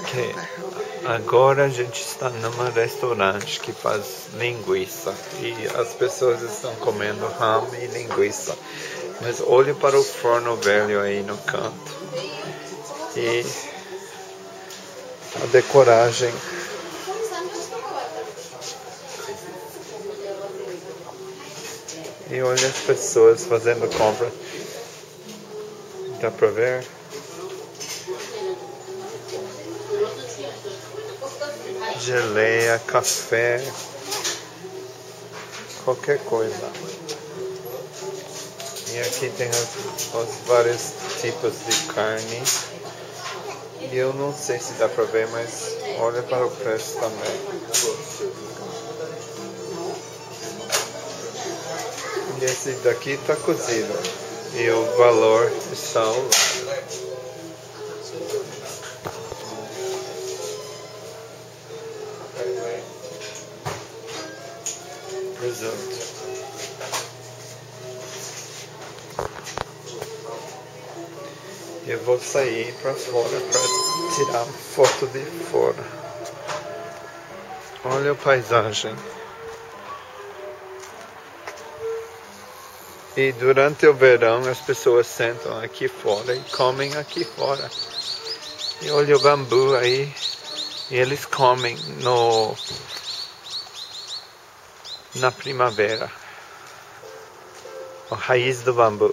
que agora a gente está num restaurante que faz linguiça e as pessoas estão comendo ham e linguiça, mas olhe para o forno velho aí no canto e a decoragem. E olha as pessoas fazendo compra. Dá pra ver? Geleia, café, qualquer coisa. E aqui tem os vários tipos de carne. E eu não sei se dá pra ver, mas olha para o preço também. E esse daqui está cozido. E o valor está ao lado. Presunto. Eu vou sair para fora para tirar foto de fora. Olha a paisagem. E durante o verão as pessoas sentam aqui fora e comem aqui fora. E olha o bambu aí. E eles comem na primavera. A raiz do bambu.